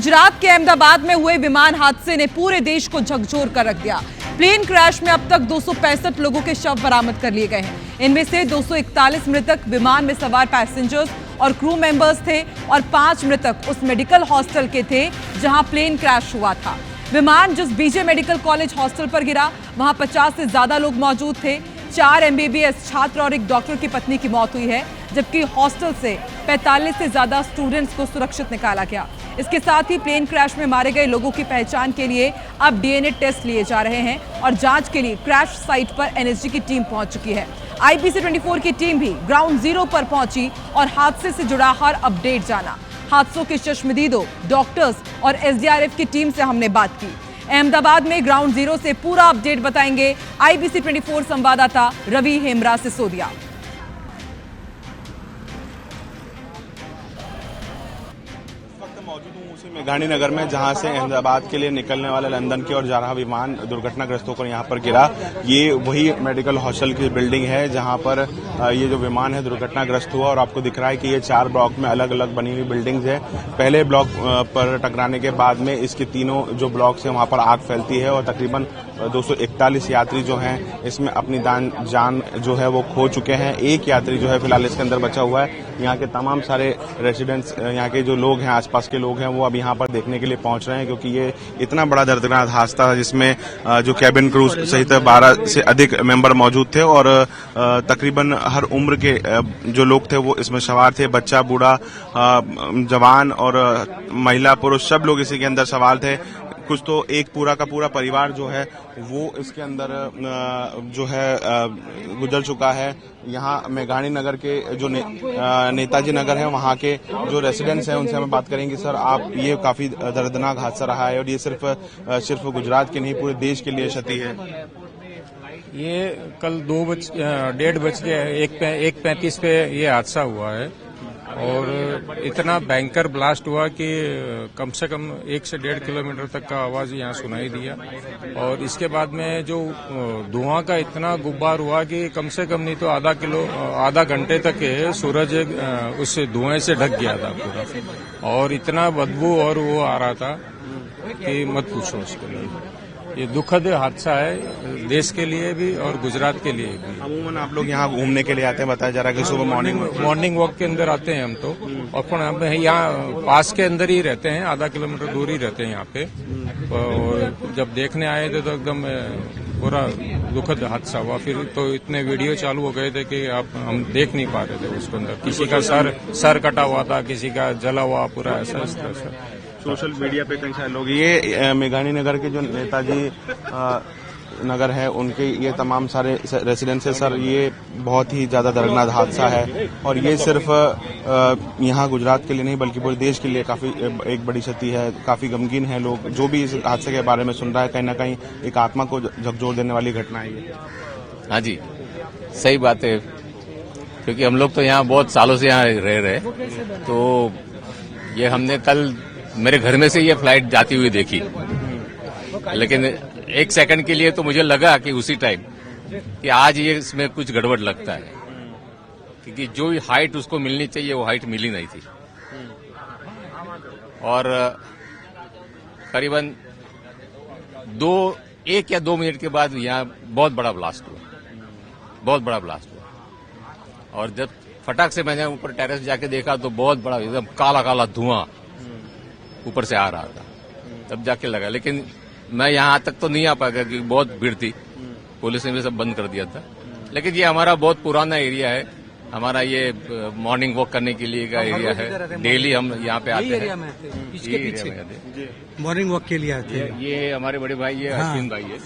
गुजरात के अहमदाबाद में हुए विमान हादसे ने पूरे देश को झकझोर कर रख दिया। प्लेन क्रैश में अब तक 265 लोगों के शव बरामद कर लिए गए हैं। इनमें से 241 मृतक विमान में सवार पैसेंजर्स और क्रू मेंबर्स थे और 5 मृतक उस मेडिकल हॉस्टल के थे जहां प्लेन क्रैश हुआ था। विमान जिस बीजे मेडिकल कॉलेज हॉस्टल पर गिरा, वहां 50 से ज्यादा लोग मौजूद थे। 4 MBBS छात्र और एक डॉक्टर की पत्नी की मौत हुई है, जबकि हॉस्टल से 45 से ज्यादा स्टूडेंट्स को सुरक्षित निकाला गया। इसके साथ ही प्लेन क्रैश में मारे गए लोगों की पहचान के लिए अब DNA टेस्ट लिए जा रहे हैं और जांच के लिए क्रैश साइट पर NSG की टीम पहुंच चुकी है। IPC 24 की टीम भी ग्राउंड जीरो पर पहुंची और हादसे से जुड़ा हर अपडेट जाना। हादसों के चश्मदीदों, डॉक्टर्स और SDRF की टीम से हमने बात की। अहमदाबाद में ग्राउंड जीरो से पूरा अपडेट बताएंगे IPC 24 संवाददाता रवि हेमरा सिसोदिया। मौजूद हूँ उसी मेघानी नगर में जहां से अहमदाबाद के लिए निकलने वाला लंदन की और जा रहा विमान दुर्घटनाग्रस्त होकर यहां पर गिरा। ये वही मेडिकल हॉस्टल की बिल्डिंग है जहां पर ये जो विमान है दुर्घटनाग्रस्त हुआ और आपको दिख रहा है कि ये 4 ब्लॉक में अलग अलग बनी हुई बिल्डिंग्स है। पहले ब्लॉक पर टकराने के बाद में इसके तीनों जो ब्लॉक्स हैं वहां पर आग फैलती है और तकरीबन 241 यात्री जो हैं इसमें अपनी जान जो है वो खो चुके हैं। एक यात्री जो है फिलहाल इसके अंदर बचा हुआ है। यहाँ के तमाम सारे रेसिडेंट्स, यहाँ के जो लोग हैं, आसपास के लोग हैं, वो अब यहाँ पर देखने के लिए पहुंच रहे हैं क्योंकि ये इतना बड़ा दर्दनाक हादसा था जिसमें जो कैबिन क्रू सहित 12 से अधिक मेंबर मौजूद थे और तकरीबन हर उम्र के जो लोग थे वो इसमें सवार थे। बच्चा, बूढ़ा, जवान और महिला, पुरुष सब लोग इसी के अंदर सवार थे। कुछ तो एक पूरा का पूरा परिवार जो है वो इसके अंदर जो है गुजर चुका है। यहाँ मेघानी नगर के जो नेताजी नगर है वहाँ के जो रेसिडेंट्स हैं उनसे हमें बात करेंगे। सर, आप ये काफी दर्दनाक हादसा रहा है और ये सिर्फ गुजरात के नहीं पूरे देश के लिए क्षति है। ये कल 1:35 पे ये हादसा हुआ है और इतना भयंकर ब्लास्ट हुआ कि कम से कम 1 से 1.5 किलोमीटर तक का आवाज यहाँ सुनाई दिया और इसके बाद में जो धुआं का इतना गुब्बार हुआ कि कम से कम नहीं तो आधा घंटे तक सूरज उस धुएं से ढक गया था पूरा और इतना बदबू और वो आ रहा था कि मत पूछो उसके लिए। ये दुखद हादसा है देश के लिए भी और गुजरात के लिए भी। अमूमन आप लोग यहाँ घूमने के लिए आते हैं, बताया जा रहा है कि सुबह मॉर्निंग वॉक के अंदर आते हैं हम तो, और हम यहाँ पास के अंदर ही रहते हैं, आधा किलोमीटर दूर ही रहते हैं यहाँ पे। और जब देखने आए थे तो एकदम पूरा दुखद हादसा हुआ। फिर तो इतने वीडियो चालू हो गए थे कि हम देख नहीं पा रहे थे उसके अंदर। किसी का सर कटा हुआ था, किसी का जला हुआ पूरा ऐसा इस तरह से। सोशल मीडिया पे कई सारे लोग, ये मेघानी नगर के जो नेताजी नगर है उनके ये तमाम सारे रेसिडेंट्स है। सर, ये बहुत ही ज्यादा दर्दनाक हादसा है और ये सिर्फ यहाँ गुजरात के लिए नहीं बल्कि पूरे देश के लिए काफी एक बड़ी क्षति है। काफी गमगीन है लोग। जो भी इस हादसे के बारे में सुन रहा है कहीं ना कहीं एक आत्मा को झकझोर देने वाली घटना है ये। हाँ जी, सही बात है, क्योंकि हम लोग तो यहाँ बहुत सालों से यहाँ रह रहे, तो ये हमने कल मेरे घर में से ये फ्लाइट जाती हुई देखी, लेकिन 1 सेकंड के लिए तो मुझे लगा कि उसी टाइम कि आज ये इसमें कुछ गड़बड़ लगता है, क्योंकि जो हाइट उसको मिलनी चाहिए वो हाइट मिली नहीं थी और करीबन 1 या 2 मिनट के बाद यहाँ बहुत बड़ा ब्लास्ट हुआ और जब फटाक से मैंने ऊपर टेरेस जाके देखा तो बहुत बड़ा एकदम काला काला धुआं ऊपर से आ रहा था, तब जाके लगा। लेकिन मैं यहाँ तक तो नहीं आ पाया क्योंकि बहुत भीड़ थी, पुलिस ने भी सब बंद कर दिया था। लेकिन ये हमारा बहुत पुराना एरिया है, हमारा ये मॉर्निंग वॉक करने के लिए का एरिया है। डेली हम यहाँ पे आते हैं। इसके पीछे मॉर्निंग वॉक के लिए आते हैं। ये हमारे बड़े भाई है, अश्विन भाई है,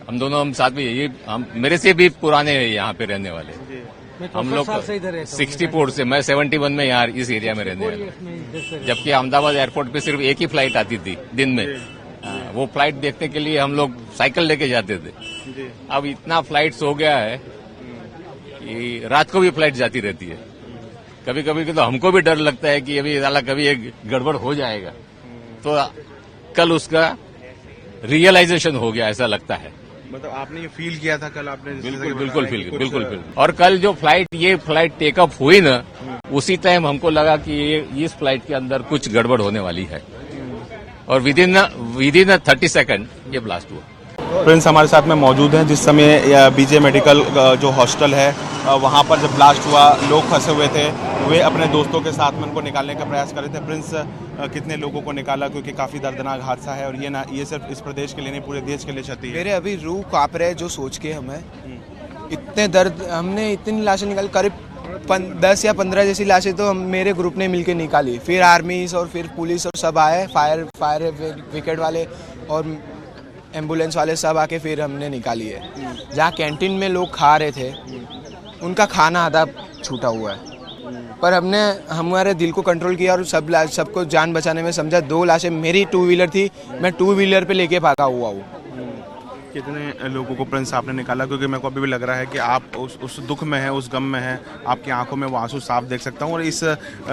हम साथ में। ये हम मेरे से भी पुराने यहाँ पे रहने वाले। हम लोग 64 से, मैं 71 में यहाँ इस एरिया में रहने वाले, जबकि अहमदाबाद एयरपोर्ट पे सिर्फ एक ही फ्लाइट आती थी दिन में। वो फ्लाइट देखने के लिए हम लोग साइकिल लेके जाते थे। अब इतना फ्लाइट्स हो गया है कि रात को भी फ्लाइट जाती रहती है। कभी कभी तो हमको भी डर लगता है कि अभी साला कभी एक गड़बड़ हो जाएगा। तो कल उसका रियलाइजेशन हो गया, ऐसा लगता है। मतलब आपने ये फील किया था कल? आपने बिल्कुल फील। और कल जो ये फ्लाइट टेकअप हुई ना, उसी टाइम हमको लगा कि ये इस फ्लाइट के अंदर कुछ गड़बड़ होने वाली है। और विद इन 30 सेकंड ये ब्लास्ट हुआ। प्रिंस हमारे साथ में मौजूद हैं। जिस समय बीजे मेडिकल जो हॉस्टल है वहाँ पर जब ब्लास्ट हुआ, लोग फंसे हुए थे, वे अपने दोस्तों के साथ में उनको निकालने का प्रयास कर रहे थे। प्रिंस, कितने लोगों को निकाला, क्योंकि काफ़ी दर्दनाक हादसा है और ये सिर्फ इस प्रदेश के लिए नहीं, पूरे देश के लिए क्षति है। मेरे अभी रूह काँप रहे जो सोच के हमें, इतने दर्द, हमने इतनी लाशें निकाली, करीब 10 या 15 जैसी लाशें तो मेरे ग्रुप ने मिलकर निकाली। फिर आर्मी और फिर पुलिस और सब आए, फायर ब्रिगेड वाले और एम्बुलेंस वाले सब आके फिर हमने निकाली है। जहाँ कैंटीन में लोग खा रहे थे उनका खाना आधा छूटा हुआ है, पर हमने हमारे दिल को कंट्रोल किया और सबको जान बचाने में समझा। 2 लाशें, मेरी 2 व्हीलर थी, मैं 2 व्हीलर पे लेके भागा हुआ हूँ। कितने लोगों को प्रिंस आपने निकाला? क्योंकि मेरे को अभी भी लग रहा है कि आप उस दुख में है, उस गम में है, आपकी आंखों में वो आंसू साफ देख सकता हूँ और इस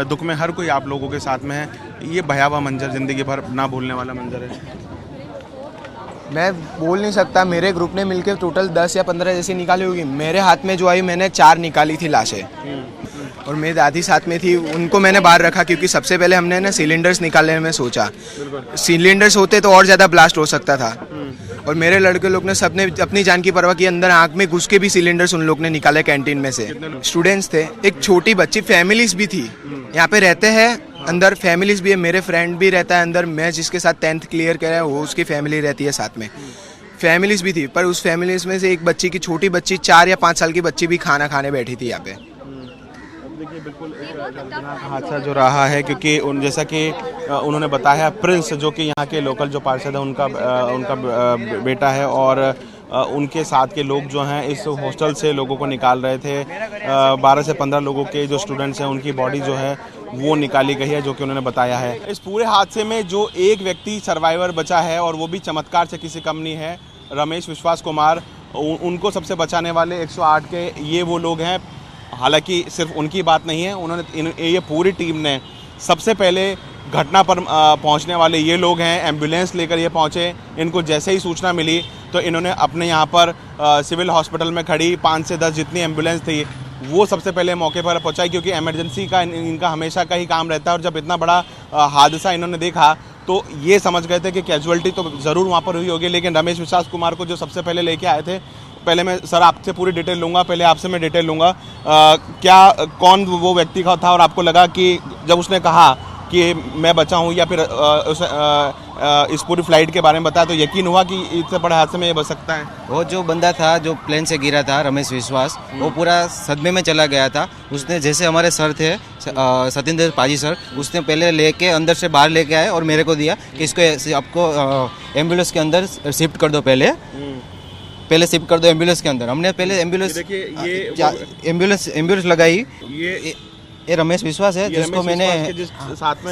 दुख में हर कोई आप लोगों के साथ में है। ये भयावह मंजर जिंदगी भर ना भूलने वाला मंजर है। मैं बोल नहीं सकता, मेरे ग्रुप ने मिलकर टोटल 10 या 15 जैसी निकाली होगी। मेरे हाथ में जो आई मैंने 4 निकाली थी लाशें और मेरी दादी साथ में थी, उनको मैंने बाहर रखा क्योंकि सबसे पहले हमने ना सिलेंडर्स निकालने में सोचा। सिलेंडर्स होते तो और ज़्यादा ब्लास्ट हो सकता था और मेरे लड़के लोग ने सबने अपनी जान की परवाह की, अंदर आँख में घुस के भी सिलेंडर्स उन लोग ने निकाले कैंटीन में से। स्टूडेंट्स थे, एक छोटी बच्ची, फैमिलीज भी थी यहाँ पे रहते हैं, अंदर फैमिलीज भी है। मेरे फ्रेंड भी रहता है अंदर, मैं जिसके साथ 10th क्लियर कर रहा है वो उसकी फैमिली रहती है साथ में। फैमिलीज भी थी, पर उस फैमिलीज में से एक बच्ची की, छोटी बच्ची 4 या 5 साल की बच्ची भी खाना खाने बैठी थी यहाँ पे। देखिए, बिल्कुल एक दर्दनाक हादसा जो रहा है, क्योंकि जैसा कि उन्होंने बताया, प्रिंस जो कि यहाँ के लोकल जो पार्षद है उनका बेटा है और उनके साथ के लोग जो हैं इस हॉस्टल से लोगों को निकाल रहे थे। 12 से 15 लोगों के जो स्टूडेंट्स हैं उनकी बॉडी जो है वो निकाली गई है, जो कि उन्होंने बताया है। इस पूरे हादसे में जो एक व्यक्ति सर्वाइवर बचा है और वो भी चमत्कार से किसी कम नहीं है, रमेश विश्वास कुमार। उनको सबसे बचाने वाले 108 के ये वो लोग हैं। हालांकि सिर्फ उनकी बात नहीं है, उन्होंने ये पूरी टीम ने सबसे पहले घटना पर पहुंचने वाले ये लोग हैं, एम्बुलेंस लेकर ये पहुंचे। इनको जैसे ही सूचना मिली तो इन्होंने अपने यहाँ पर सिविल हॉस्पिटल में खड़ी 5 से 10 जितनी एम्बुलेंस थी वो सबसे पहले मौके पर पहुंचाई, क्योंकि इमरजेंसी का इनका हमेशा का ही काम रहता है। और जब इतना बड़ा हादसा इन्होंने देखा तो ये समझ गए थे कि कैजुअलिटी तो ज़रूर वहाँ पर हुई होगी। लेकिन रमेश विश्वास कुमार को जो सबसे पहले लेके आए थे, पहले मैं सर आपसे पूरी डिटेल लूँगा, पहले आपसे मैं डिटेल लूँगा, कौन वो व्यक्ति का था और आपको लगा कि जब उसने कहा कि मैं बचा हूँ या फिर इस पूरी फ्लाइट के बारे में बताया तो यकीन हुआ कि इससे बड़े हादसे में ये बच सकता है? वो जो बंदा था जो प्लेन से गिरा था, रमेश विश्वास, वो पूरा सदमे में चला गया था। उसने जैसे हमारे सर थे सत्येंद्र पाजी सर, उसने पहले लेके अंदर से बाहर लेके आए और मेरे को दिया कि इसको आपको एम्बुलेंस के अंदर शिफ्ट कर दो, पहले शिफ्ट कर दो एम्बुलेंस के अंदर। हमने पहले एम्बुलेंस लगाई। ये रमेश विश्वास है जिसको मैंने साथ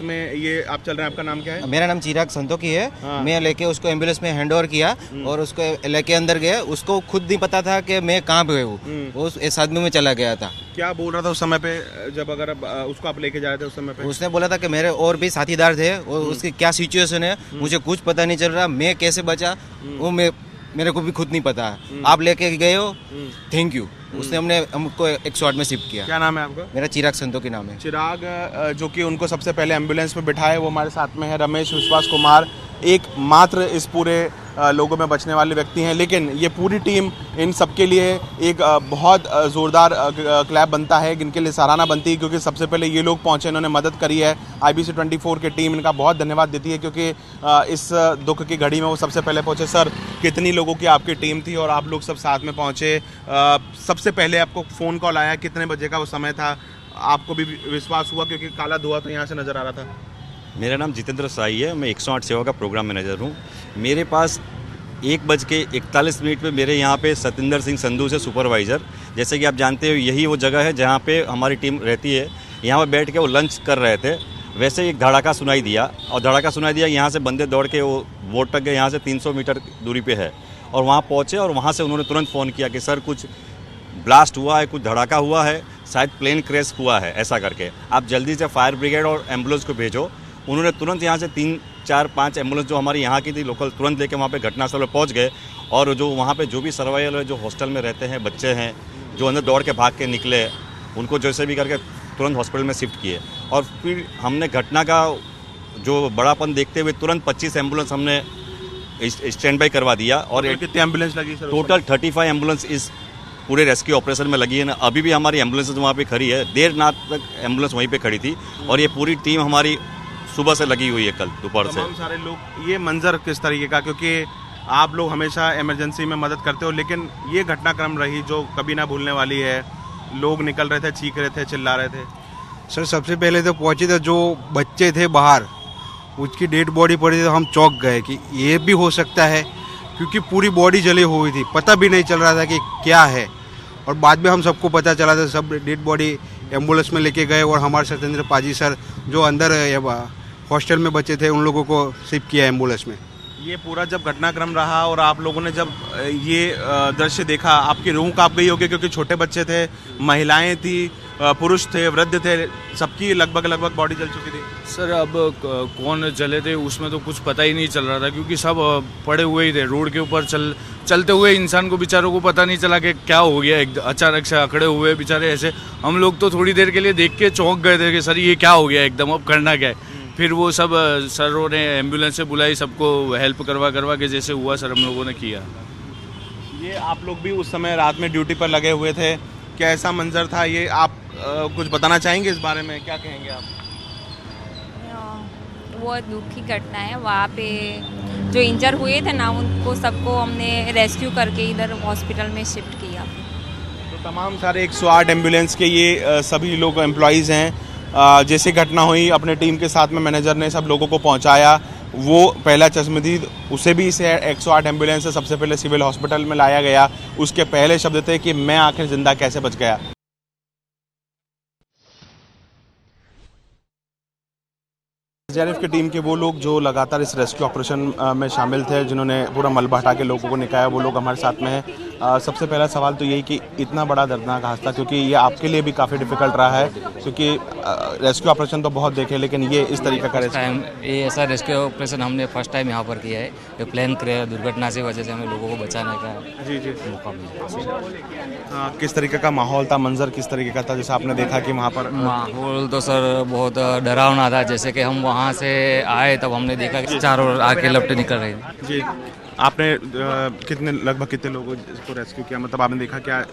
में ये आप चल रहे हैं। आपका नाम क्या है? मेरा नाम चिराग संतोखी है। हाँ। मैं लेके उसको एम्बुलेंस में हैंड ओवर किया और उसको लेके अंदर गया। उसको खुद नहीं पता था कि मैं कहाँ पे हूँ, वो इस आदमी में चला गया था। क्या बोल रहा था उस समय पे जब अगर उसको आप लेके जा रहे थे उस समय पे? उसने बोला था कि मेरे और भी साथीदार थे और उसकी क्या सिचुएशन है मुझे कुछ पता नहीं चल रहा, मैं कैसे बचा वो मेरे को भी खुद नहीं पता है। आप लेके गए हो, थैंक यू। उसने हमको 108 में शिफ्ट किया। क्या नाम है आपका? मेरा चिराग संतोखी नाम है। चिराग, जो कि उनको सबसे पहले एम्बुलेंस में बिठाए, वो हमारे साथ में है। रमेश विश्वास कुमार एकमात्र इस पूरे लोगों में बचने वाले व्यक्ति हैं, लेकिन ये पूरी टीम इन सबके लिए एक बहुत ज़ोरदार क्लैप बनता है, इनके लिए सराहना बनती है, क्योंकि सबसे पहले ये लोग पहुंचे, इन्होंने मदद करी है। IBC 24 की टीम इनका बहुत धन्यवाद देती है, क्योंकि इस दुख की घड़ी में वो सबसे पहले पहुंचे। सर, कितनी लोगों की आपकी टीम थी और आप लोग सब साथ में पहुंचे? सबसे पहले आपको फ़ोन कॉल आया, कितने बजे का वो समय था? आपको भी विश्वास हुआ, क्योंकि काला धुआं तो यहाँ से नज़र आ रहा था? मेरा नाम जितेंद्र साई है, मैं 108 सेवा का प्रोग्राम मैनेजर हूँ। मेरे पास 1:41 पे मेरे यहाँ पे सत्येंद्र सिंह संधू से सुपरवाइज़र, जैसे कि आप जानते हो यही वो जगह है जहाँ पे हमारी टीम रहती है। यहाँ पे बैठ के वो लंच कर रहे थे, वैसे एक धड़ाका सुनाई दिया यहाँ से बंदे दौड़ के वो बोट तक गए, यहाँ से 300 मीटर दूरी पे है, और वहाँ पहुँचे और वहाँ से उन्होंने तुरंत फ़ोन किया कि सर कुछ ब्लास्ट हुआ है, कुछ धड़ाका हुआ है, शायद प्लेन क्रैश हुआ है, ऐसा करके आप जल्दी से फायर ब्रिगेड और एम्बुलेंस को भेजो। उन्होंने तुरंत यहाँ से 3, 4, 5 एम्बुलेंस जो हमारी यहाँ की थी लोकल तुरंत लेके वहाँ पे घटनास्थल पर पहुँच गए, और जो वहाँ पे जो भी सर्वाइवल जो हॉस्टल में रहते हैं बच्चे हैं जो अंदर दौड़ के भाग के निकले, उनको जैसे भी करके तुरंत हॉस्पिटल में शिफ्ट किए। और फिर हमने घटना का जो बड़ापन देखते हुए तुरंत 25 एम्बुलेंस हमने स्टैंड बाई करवा दिया और कितनी एम्बुलेंस लगी सर? टोटल 35 एम्बुलेंस इस पूरे रेस्क्यू ऑपरेशन में लगी है ना। अभी भी हमारी एम्बुलेंस वहाँ पे खड़ी है, देर रात तक एम्बुलेंस वहीं पे खड़ी थी और ये पूरी टीम हमारी सुबह से लगी हुई है कल दोपहर से। तमाम सारे लोग, ये मंजर किस तरीके का, क्योंकि आप लोग हमेशा इमरजेंसी में मदद करते हो, लेकिन ये घटनाक्रम रही जो कभी ना भूलने वाली है। लोग निकल रहे थे, चीख रहे थे, चिल्ला रहे थे। सर सबसे पहले तो पहुंचे तो जो बच्चे थे बाहर, उसकी डेड बॉडी पड़ी थी तो हम चौंक गए कि ये भी हो सकता है, क्योंकि पूरी बॉडी जली हुई थी, पता भी नहीं चल रहा था कि क्या है। और बाद में हम सबको पता चला था, सब डेड बॉडी एम्बुलेंस में लेके गए और हमारे सत्येंद्र पाजी सर जो अंदर हॉस्टल में बच्चे थे उन लोगों को शिफ्ट किया एम्बुलेंस में। ये पूरा जब घटनाक्रम रहा और आप लोगों ने जब ये दृश्य देखा, आपकी रूह कांप गई होगी, क्योंकि छोटे बच्चे थे, महिलाएं थी, पुरुष थे, वृद्ध थे, सबकी लगभग बॉडी जल चुकी थी। सर अब कौन जले थे उसमें तो कुछ पता ही नहीं चल रहा था, क्योंकि सब पड़े हुए ही थे रोड के ऊपर। चलते हुए इंसान को बेचारों को पता नहीं चला कि क्या हो गया, अचानक से अकड़े हुए बेचारे ऐसे। हम लोग तो थोड़ी देर के लिए देख के चौंक गए थे कि सर ये क्या हो गया एकदम, अब करना क्या है। फिर वो सब सरों ने एम्बुलेंस से बुलाई, सबको हेल्प करवा के जैसे हुआ सर हम लोगों ने किया। ये आप लोग भी उस समय रात में ड्यूटी पर लगे हुए थे, कैसा मंजर था ये, आप कुछ बताना चाहेंगे इस बारे में, क्या कहेंगे आप? वो दुख की घटना है। वहाँ पे जो इंजर हुए थे ना, उनको सबको हमने रेस्क्यू करके इधर हॉस्पिटल में शिफ्ट किया। तो तमाम सारे 108 एम्बुलेंस के ये सभी लोग एम्प्लॉयज़ हैं। जैसे घटना हुई, अपने टीम के साथ में मैनेजर ने सब लोगों को पहुंचाया। वो पहला चश्मदीद, उसे भी इसे 108 एम्बुलेंस से सबसे पहले सिविल हॉस्पिटल में लाया गया। उसके पहले शब्द थे कि मैं आखिर जिंदा कैसे बच गया। एसडीआरएफ की टीम के वो लोग जो लगातार इस रेस्क्यू ऑपरेशन में शामिल थे, जिन्होंने पूरा मलबा हटा के लोगों को निकाला, वो लोग हमारे साथ में हैं। सबसे पहला सवाल तो यही कि इतना बड़ा दर्दनाक हादसा, क्योंकि ये आपके लिए भी काफ़ी डिफिकल्ट रहा है, क्योंकि रेस्क्यू ऑपरेशन तो बहुत देखे, लेकिन ये इस तरीके का ये ऐसा रेस्क्यू ऑपरेशन हमने फर्स्ट टाइम यहाँ पर किया है। ये प्लेन दुर्घटना से वजह से हमें लोगों को बचाने का मौका मिला। किस तरीके का माहौल था, मंजर किस तरीके का था, जैसे आपने देखा कि वहाँ पर? माहौल तो सर बहुत डरावना था। जैसे कि हम वहाँ से आए तब हमने देखा कि चारों आग के लपटें निकल रही थी। जी, आपने लगभग कितने लोगों को रेस्क्यू किया, मतलब आपने देखा क्या?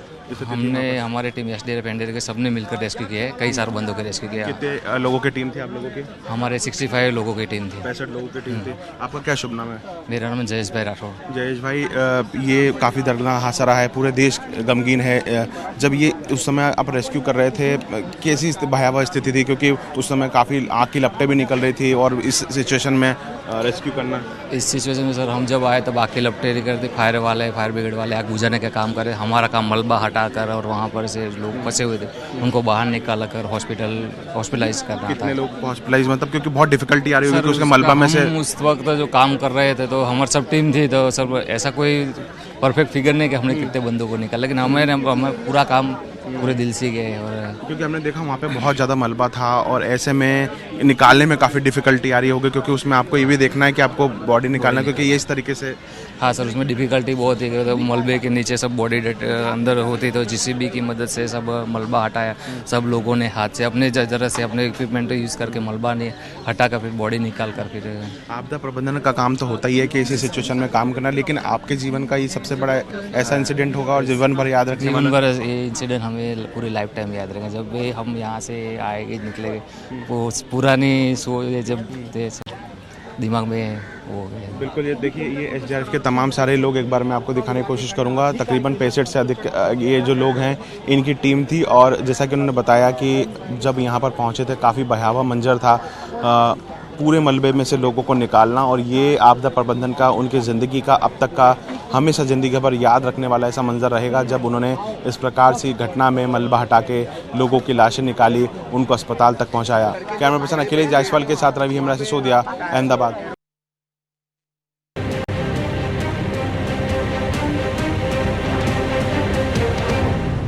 हमने, हमारे टीम एसडीआरएफ एनडीआरएफ के सबने मिलकर रेस्क्यू किया है। कई सारे बंदों के रेस्क्यू किया। कितने लोगों की टीम थी आप लोगों की? हमारे 65 लोगों की टीम थी। 65 लोगों की टीम थी। आपका क्या शुभ नाम है? मेरा नाम है जयेश भाई राठौर। जयेश भाई, ये काफ़ी दर्दनाक हादसा रहा है, पूरे देश गमगीन है। जब ये उस समय आप रेस्क्यू कर रहे थे, कैसी भयावह स्थिति थी, क्योंकि उस समय काफ़ी आग की लपटें भी निकल रही थी, और इस सिचुएशन में रेस्क्यू करना? इस सिचुएशन में सर हम जब आए तब आग की लपटें निकल रही। फायर ब्रिगेड वाले आग बुझाने का काम करे। हमारा काम मलबा हटाकर और वहाँ पर से लोग फंसे हुए थे उनको बाहर निकाला कर हॉस्पिटलाइज करना। कितने लोग हॉस्पिटलाइज, मतलब क्योंकि बहुत डिफिकल्टी आ रही होगी उसके मलबा में से? उस वक्त जो काम कर रहे थे तो हमारी सब टीम थी, तो सब ऐसा कोई परफेक्ट फिगर नहीं कि हमने कितने बंदों को निकाला, लेकिन हमें पूरा काम पूरे दिल से गए। और क्योंकि हमने देखा वहाँ पे बहुत ज़्यादा मलबा था, और ऐसे में निकालने में काफ़ी डिफिकल्टी आ रही होगी, क्योंकि उसमें आपको ये भी देखना है कि आपको बॉडी निकालना है, क्योंकि ये इस तरीके से। हाँ सर, उसमें डिफिकल्टी बहुत ही, तो मलबे के नीचे सब बॉडी अंदर होती, तो जीसीबी की मदद से सब मलबा हटाया। सब लोगों ने हाथ से अपने जरा से अपने इक्विपमेंट यूज़ करके मलबा ने हटा कर फिर बॉडी निकाल कर फिर। आपदा प्रबंधन का काम तो होता ही है कि इसी सिचुएशन में काम करना, लेकिन आपके जीवन का ये सबसे बड़ा ऐसा इंसिडेंट होगा और जीवन भर याद रखने वाला? जीवन भर ये इंसिडेंट हमें पूरी लाइफ टाइम याद रहेगा। जब भी हम यहाँ से आएंगे निकलेंगे, वो पुरानी सोच जब दिमाग में वो हो गया। बिल्कुल, ये देखिए, ये एसडीआरएफ के तमाम सारे लोग, एक बार मैं आपको दिखाने की कोशिश करूंगा। तकरीबन 65 से अधिक ये जो लोग हैं, इनकी टीम थी, और जैसा कि उन्होंने बताया कि जब यहाँ पर पहुँचे थे काफ़ी भयावह मंजर था, पूरे मलबे में से लोगों को निकालना, और ये आपदा प्रबंधन का उनकी ज़िंदगी का अब तक का हमेशा ज़िंदगी भर याद रखने वाला ऐसा मंजर रहेगा, जब उन्होंने इस प्रकार से घटना में मलबा हटा के लोगों की लाशें निकाली, उनको अस्पताल तक पहुंचाया। कैमरा पर्सन अखिलेश जायसवाल के साथ रवि हमरा सिसोदिया, अहमदाबाद।